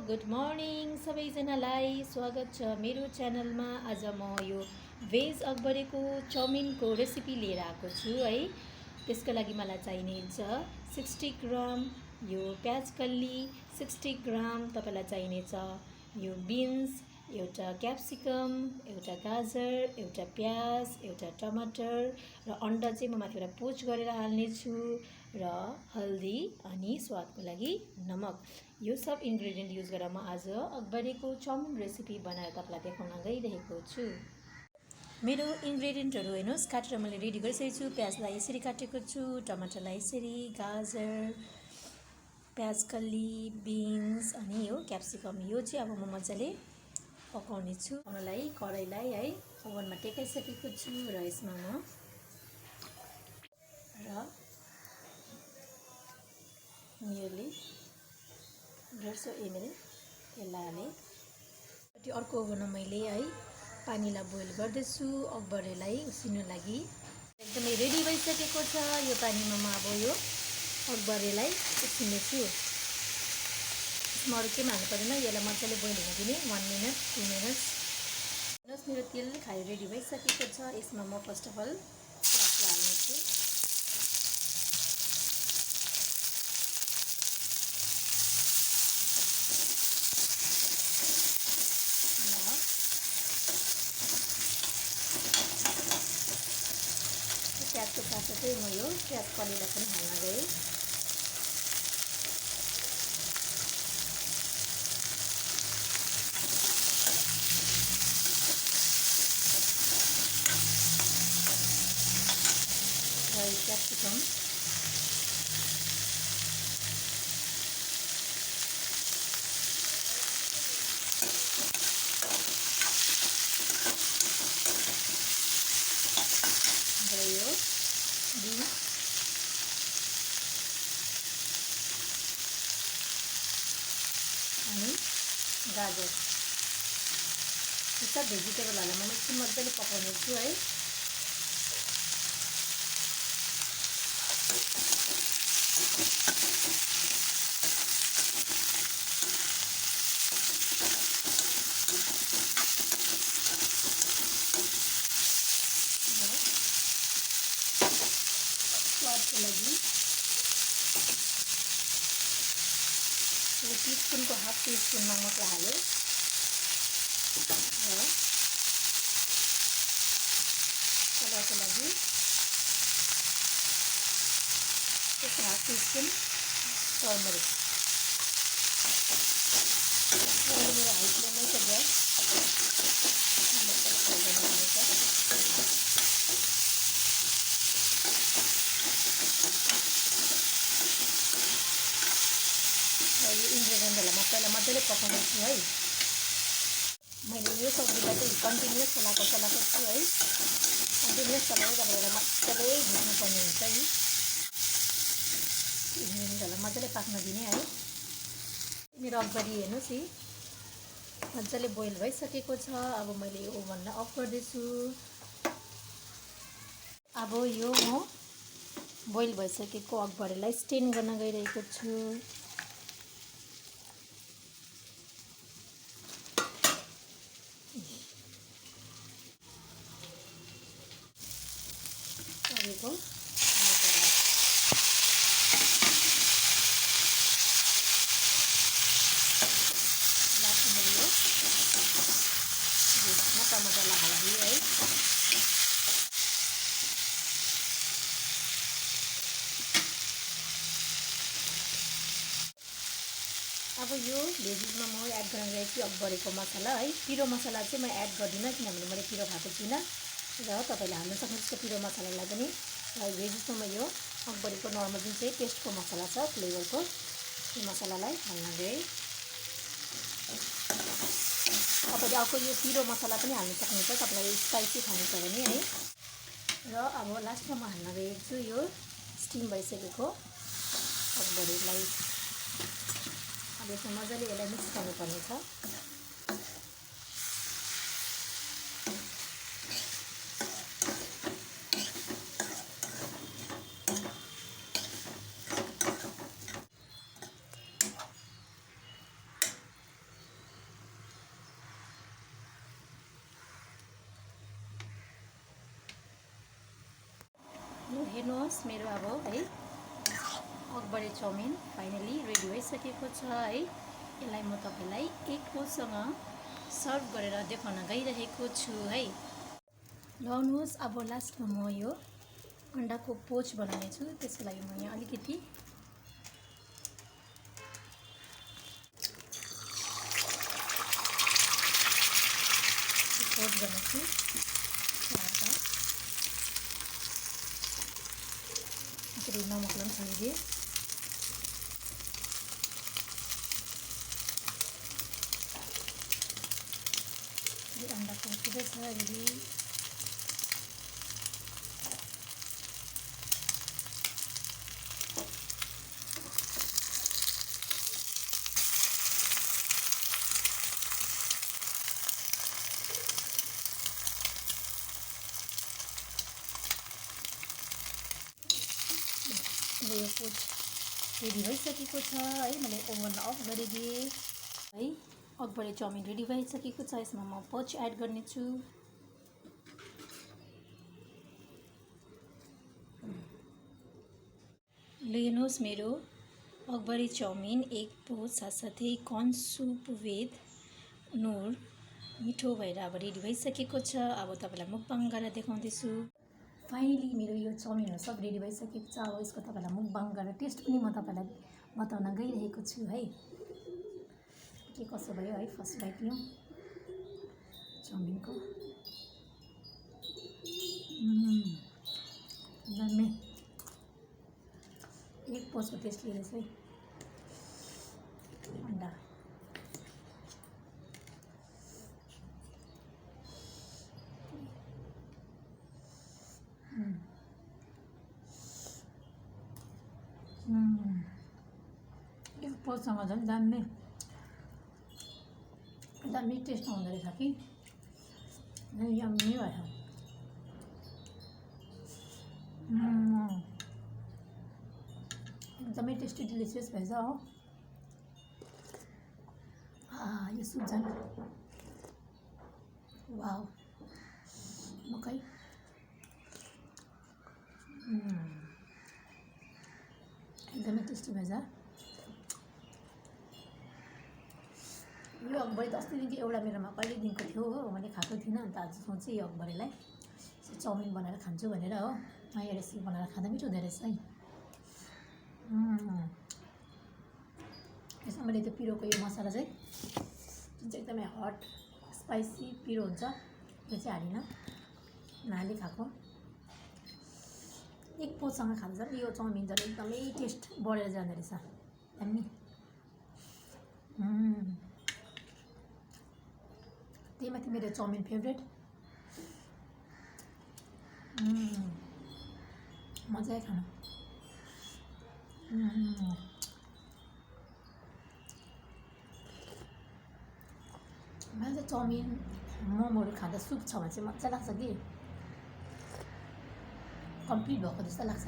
Good morning सबैजनालाई स्वागत छ मेरो च्यानलमा। आज म यो भेज अकबरेको चाउमिनको रेसिपी लिएर आएको छु है। त्यसको लागि मलाई चाहिनेछ 60 ग्राम यो प्याज कल्ली, 60 ग्राम तपाईलाई चाहिनेछ यो बिन्स, एउटा क्याप्सिकम, एउटा गाजर, एउटा प्याज, एउटा टमाटर र अन्डा चाहिँ म माथिबाट पोच गरेर हाल्नेछु र हल्दी अनि स्वादको लागि नमक। यो सब इन्ग्रेडिएन्ट युज गरेर म आज अकबरेको चाउमिन रेसिपी बनाएर तपाईलाई देखाउन गइरहेको छु। मेरो इन्ग्रेडिएन्टहरू हेर्नुहोस्, काटेर मैले रेडी गरिसकेको छु। प्याजलाई यसरी काटेको छु, टमाटरलाई यसरी, गाजर, प्याज कल्ली, बिन्स अनि यो क्याप्सिकम। यो चाहिँ अब म मजाले पकाउने छु। पकाउनलाई कराईलाई है ओभनमा टेकाइसकेको छु र यसमा म नियरली 150 ml तेललाई हालेँ। अर्को ओभनमा मैले है पानीलाई बोइल गर्दैछु अकबरेलाई उसिन्नु लागि। एकदमै रेडी भइसकेको छ। यो पानीमा म अब यो अकबरेलाई उसिन्नेछु। यसमा अरू केही हाल्नु पर्दैन, यसलाई मजाले बोइल हुन दिने 1 मिनट 2 मिनट्स। हेर्नुहोस् मेरो तेल खायो रेडी भइसकेको छ। यसमा म फर्स्ट अफ अल प्याज हाल्नेछु। प्याजको साथसाथै म यो प्याज कल्लीलाई पनि हाल्न गएँ। र यो क्याप्सिकम र यो बिन्स अनि गाजर, यो सब भेजिटेबलहरूलाई म एकछिन मजाले पकाउने छु है। स्वादको लागि टिस्पुनको हाफ टिस्पुनमा मसला हाल्यो र कलरको लागि हाफ टिस्पुन टर्मरिक। मेरो हाई फ्लेममै छ ग्यास। यो इन्ग्रेडिएन्टहरूलाई म पहिला मजाले पकाउँदैछु है। मैले यो सब्जीलाई चाहिँ कन्टिन्युस चलाएको छु है। कन्टिन्युस चलाएर तपाईँलाई मजाले भुट्नुपर्ने हुन्छ है। इन्ग्रेडिएन्टहरूलाई मजाले पाक्न दिने है। मेरो अकबरी हेर्नुहोस् है मजाले बोइल भइसकेको छ। अब मैले यो ओभनलाई अफ गर्दैछु। अब यो म बोइल भइसकेको अकबरीलाई स्टेन गर्न गइरहेको छु। तपाईँको लास्टमा यो टमाटरलाई हालिदिएँ है। अब यो भेजिसमा म एड गर्न गएको छु अकबरेको मसला है। पिरो मसला चाहिँ म एड गर्दिनँ किनभने मैले पिरो खाएको छुइनँ र तपाईँले हाल्न सक्नुहुन्छ पिरो मसलालाई पनि। र भेजिसमा म यो अकबरेको नर्मल जुन चाहिँ टेस्टको मसला छ फ्लेभरको त्यो मसलालाई हाल्न गएँ। तपाईँले अर्को यो पिरो मसला पनि हाल्न सक्नुहुन्छ तपाईँलाई स्पाइसी खानु छ भने है। र अब लास्टमा म हाल्न गएको छु यो स्टिम भइसकेको अकबरीलाई। अब यसमा मजाले यसलाई मिक्स गर्नुपर्ने छ। हेर्नुहोस् मेरो अब है अकबरे चाउमिन फाइनली रेडी भइसकेको छ है। यसलाई म तपाईँलाई एक पोसँग सर्भ गरेर देखाउन गइरहेको छु है। लाउनुहोस् अब लास्टमा म यो अन्डाको पोच बनाउने छु। त्यसको लागि म यहाँ अलिकति पोच गर्नेछु। अलिकति नमक पनि छरिदिए। अन्डा पोचिँदैछ रेडी। यो पोच रेडी भइसकेको छ है। मैले ओभन अफ गरिदिएँ है। अकबरे चाउमिन रेडी भइसकेको छ। यसमा म पोच एड गर्नेछु। लिनुहोस् मेरो अकबरे चाउमिन एक पोच साथसाथै कर्न सुप विथ नुर मिठो भएर अब रेडी भइसकेको छ। अब तपाईँलाई मुकबाङ गरेर देखाउँदैछु। फाइनली मेरो यो चाउमिनहरू सब रेडी भइसकेको छ। अब यसको तपाईँलाई मुकबाङ गरेर टेस्ट पनि म तपाईँलाई बताउन गइरहेको छु है। के कसो भयो है। फर्स्ट बाइट लिउँ चाउमिनको। दामी एक पोचको टेस्ट लिँदैछ है। अन्डा एक पोचसँग झन् दामी दामी टेस्ट आउँदो रहेछ कि यम्मी भयो। एकदमै टेस्टी डिलिसियस भएछ हो। यो सुप झन् वाउ मकै। एकदमै टेस्टी भएछ। यो अकबरे त अस्तिदेखि एउटा मेरोमा कहिलेदेखिको थियो हो। मैले खाएको थिइनँ। अन्त आज सोचेँ यो अकबरेलाई चाउमिन बनाएर खान्छु भनेर हो। नयाँ रेसिपी बनाएर खाँदा मिठो हुँदो रहेछ है। यसमा मैले त्यो पिरोको यो मसला चाहिँ जुन चाहिँ एकदमै हट स्पाइसी पिरो हुन्छ त्यो चाहिँ हालिनँ। नहाली खाएको। एक पोचसँग खाँदा झन् यो चाउमिन झन् एकदमै टेस्ट बढेर जाँदो रहेछ। दामी त्यही माथि मेरो चाउमिन फेभरेट। मजा आयो खानु। मैले चाहिँ चाउमिन मोमोहरू खाँदा सुप छ भने चाहिँ मजा लाग्छ कि कम्प्लिट भएको जस्तो लाग्छ।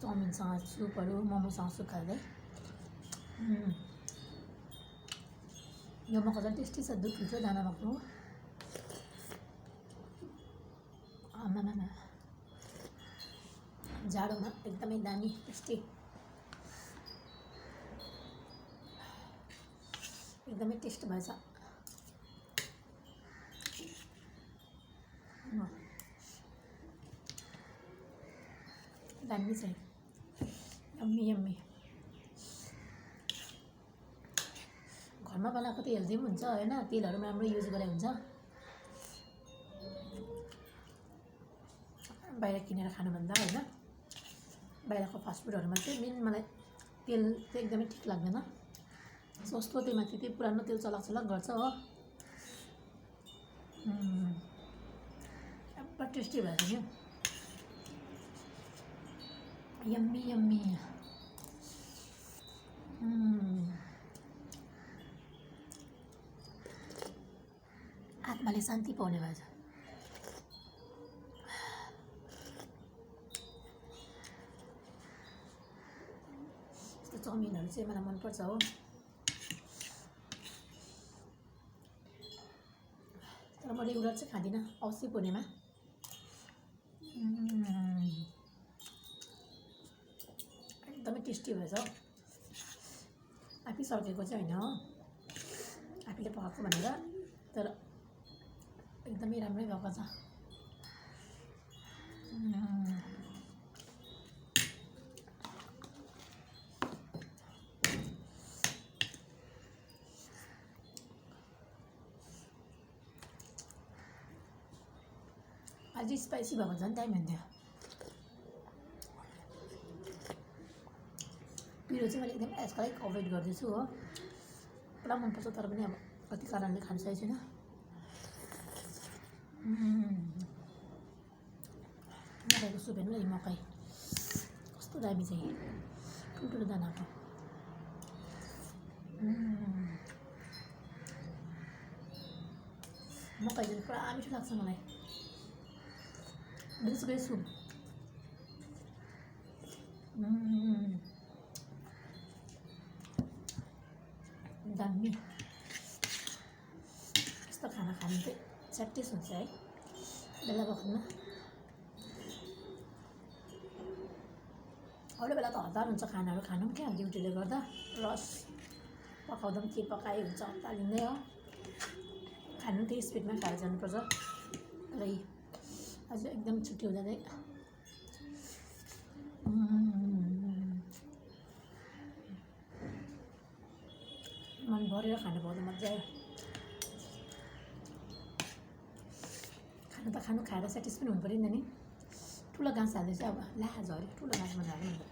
चाउमिनसँग सुपहरू मोमोसँग सुप खाँदै यो मको झन् टेस्टी छ। दुध हुन्छ दाना मको। आमामा जाडोमा एकदमै दामी टेस्टी एकदमै टेस्ट भएछ। दामी चाहिँ यम्मी यम्मी। घरमा बनाएको त हेल्दी पनि हुन्छ होइन। तेलहरू राम्रो युज गरे हुन्छ। बाहिर किनेर खानुभन्दा होइन। बाहिरको फास्टफुडहरूमा चाहिँ मेन मलाई तेल चाहिँ एकदमै ठिक लाग्दैन। सस्तो त्यही माथि त्यही पुरानो तेल चलाक गर्छ हो। अब टेस्टी भएर नि यम्मी यम्मी। आत्माले शान्ति पाउने भएछ। यस्तो चाउमिनहरू चाहिँ मलाई मनपर्छ हो। तर म रेगुलर चाहिँ खाँदिनँ। औँसी पूर्णिमा टेस्टी भएछ हौ। आफै सकेको चाहिँ होइन हो, आफैले पकाएको भनेर, तर एकदमै राम्रै भएको छ। अझै स्पाइसी भएको झन् दामी हुन्थ्यो। पिरो चाहिँ मैले एकदम एजको लाइक अभोइड गर्दैछु हो, पुरा मनपर्छ तर पनि अब कति कारणले खान सकेको छैन। मकैको सुप हेर्नु न, मकै कस्तो दामी चाहिँ ठुल्ठुलो दानाको। मकै चाहिँ पुरा मिठो लाग्छ मलाई। बिस्कुट सुप दामी। यस्तो खाना खानु चाहिँ च्याटिस हुन्छ है बेला बखतमा। अरू बेला त हतार हुन्छ खानाहरू खानु पनि, क्या ड्युटीले गर्दा रस पकाउँदा पनि के पकाए हुन्छ, हतारिँदै हो। खानु त्यही स्पिडमा खाएर जानुपर्छ। तर आज एकदम छुट्टी हुँदा चाहिँ मन भरेर खानु पाउँदा मजा आयो। खानु त खानु, खाएर सेटिस पनि हुनु पऱ्यो नि त नि। ठुलो घाँस हाल्दै चाहिँ अब ला झऱ्यो, ठुलो घाँस बनाएर भन्दा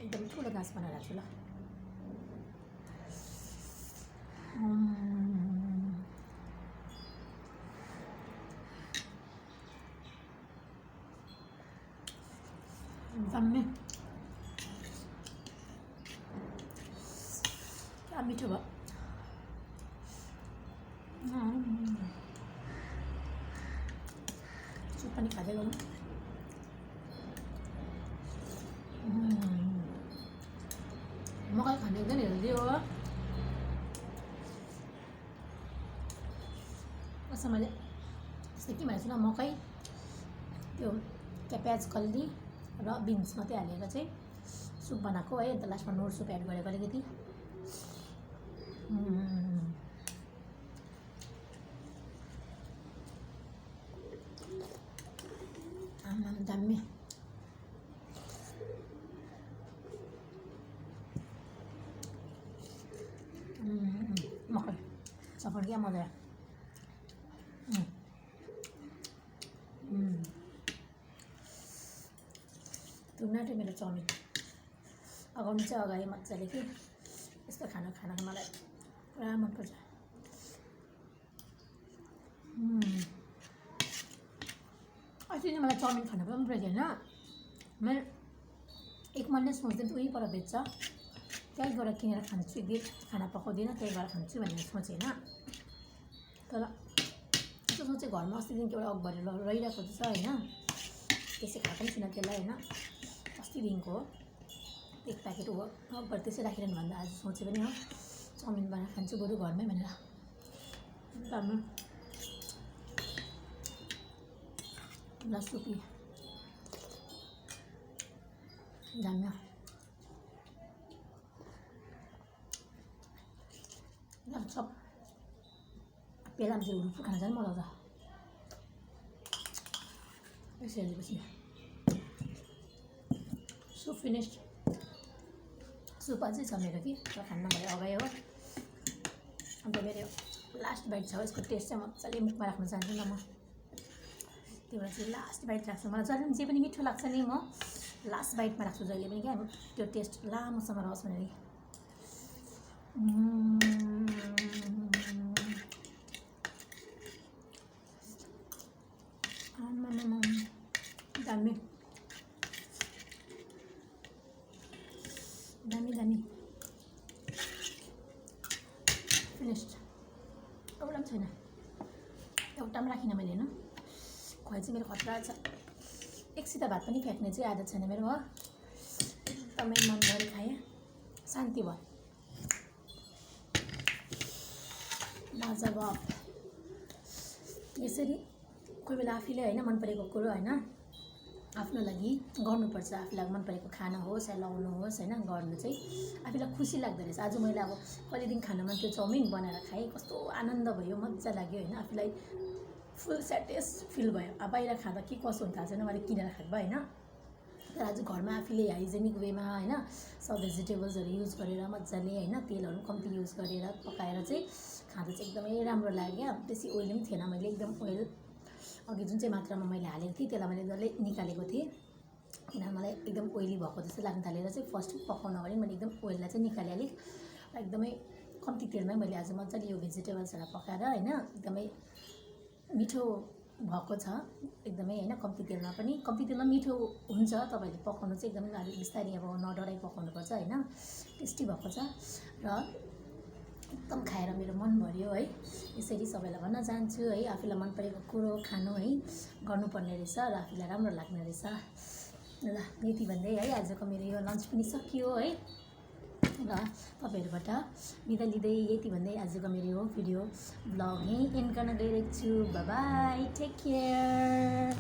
एकदम ठुलो घाँस बनाएर राख्छु ल। दामी क्या मिठो भयो। सुप पनि खाँदै गरौँ। मकै खानु एकदम हेल्दी हो। असो मैले त्यस्तै के भनेको छु न, मकै त्यो प्याज कल्ली र बिन्स मात्रै हालेर चाहिँ सुप बनाएको है। अन्त लास्टमा नोर सुप एड गरेको अलिकति। दामी। मकै सफल क्या मजा आयो। तुनाटे मेरो चाउमिन अगाउनु चाहिँ अगाएँ मजाले कि यस्तो खाना खानको मलाई पुरा मनपर्छ। अस्ति चाहिँ मलाई चाउमिन खानु पनि परेको होइन। मैले एक मनले सोच्दै थिएँ उहीँ पर बेच्छ, त्यहीँ गएर किनेर खान्छु, एक खाना पकाउँदिनँ त्यहीँ गएर खान्छु भनेर सोचेँ होइन। तर यस्तो सोचेँ घरमा अस्तिदेखि एउटा अगभरि रहिरहेको छ होइन, त्यसै खाएको पनि छुइनँ त्यसलाई होइन। अस्तिदेखिको हो, एक प्याकेट हो अगभरि त्यसै राखिरहनु भन्दा आज सोचेँ पनि हो चाउमिन बनाएर खान्छु बरु घरमै भनेर। दामी ल सुपी दामी सब पेलामा चाहिँ हुरुफुर खान झन् मजा आउँछ। यसो हेरेपछि सुप फिनिस्ड। सुप अझै छ मेरो कि र खान्न भयो अगाए हो। अन्त मेरो लास्ट बाइट छ, यसको टेस्ट चाहिँ मजाले मुखमा राख्न चाहन्छु न म। त्यही भएर चाहिँ लास्ट बाइट राख्छु। मलाई जहिले जे पनि मिठो लाग्छ नि म लास्ट बाइटमा राख्छु जहिले पनि, क्या त्यो टेस्ट लामोसम्म रहोस् भनेर। दामी दामी दामी फिनिस्ड। एउटा पनि छैन, एउटा पनि राखिनँ मैले होइन। खुवाइ चाहिँ मेरो खतरा छ। एकसित भात पनि फ्याँक्ने चाहिँ आदत छैन मेरो हो। एकदमै मनभरि खाएँ, शान्ति भयो। लाजवाब। यसरी कोही बेला आफूले होइन मन परेको कुरो होइन आफ्नो लागि गर्नुपर्छ। आफूलाई मन परेको खाना होस् या लाउनु होस् होइन, गर्नु चाहिँ आफूलाई खुसी लाग्दो रहेछ। आज मैले अब कहिलेदेखि खान मन त्यो चाउमिन बनाएर खाएँ, कस्तो आनन्द भयो, मजा लाग्यो होइन। आफूलाई फुल सेटिस फिल भयो। अब बाहिर खाँदा के कसो हुन्छ थाहा छैन, मैले किनेर खाएको भए होइन। तर आज घरमा आफूले हाइजेनिक वेमा होइन सब भेजिटेबल्सहरू युज गरेर मजाले होइन, तेलहरू कम्ती युज गरेर पकाएर चाहिँ खाँदा चाहिँ एकदमै राम्रो लाग्यो। बेसी ओइली पनि थिएन, मैले एकदम ओइल अघि जुन चाहिँ मात्रामा मैले हालेको थिएँ त्यसलाई मैले डल्लै निकालेको थिएँ, किनभने मलाई एकदम ओइली भएको जस्तो लाग्न थालेर चाहिँ फर्स्ट पकाउन अगाडि मैले एकदम ओइललाई चाहिँ निकालेँ र एकदमै कम्ती तेलमै मैले आज मजाले यो भेजिटेबल्सहरू पकाएर होइन एकदमै मिठो भएको छ एकदमै होइन। कम्ती तेलमा पनि, कम्ती तेलमा मिठो हुन्छ। तपाईँहरूले पकाउनु चाहिँ एकदमै अलिक बिस्तारै अब नडराइ पकाउनुपर्छ होइन, टेस्टी भएको छ र एकदम खाएर मेरो मन भर्यो है। यसरी सबैलाई भन्न चाहन्छु है, आफूलाई मन परेको कुरो खानु है गर्नुपर्ने रहेछ र आफूलाई राम्रो लाग्ने रहेछ। ल यति भन्दै है आजको मेरो यो लन्च पनि सकियो है र तपाईँहरूबाट बिदा लिँदै यति भन्दै आजको मेरो यो भिडियो ब्लग यहीँ एन्ड गर्न गइरहेको छु। Bye bye, take care.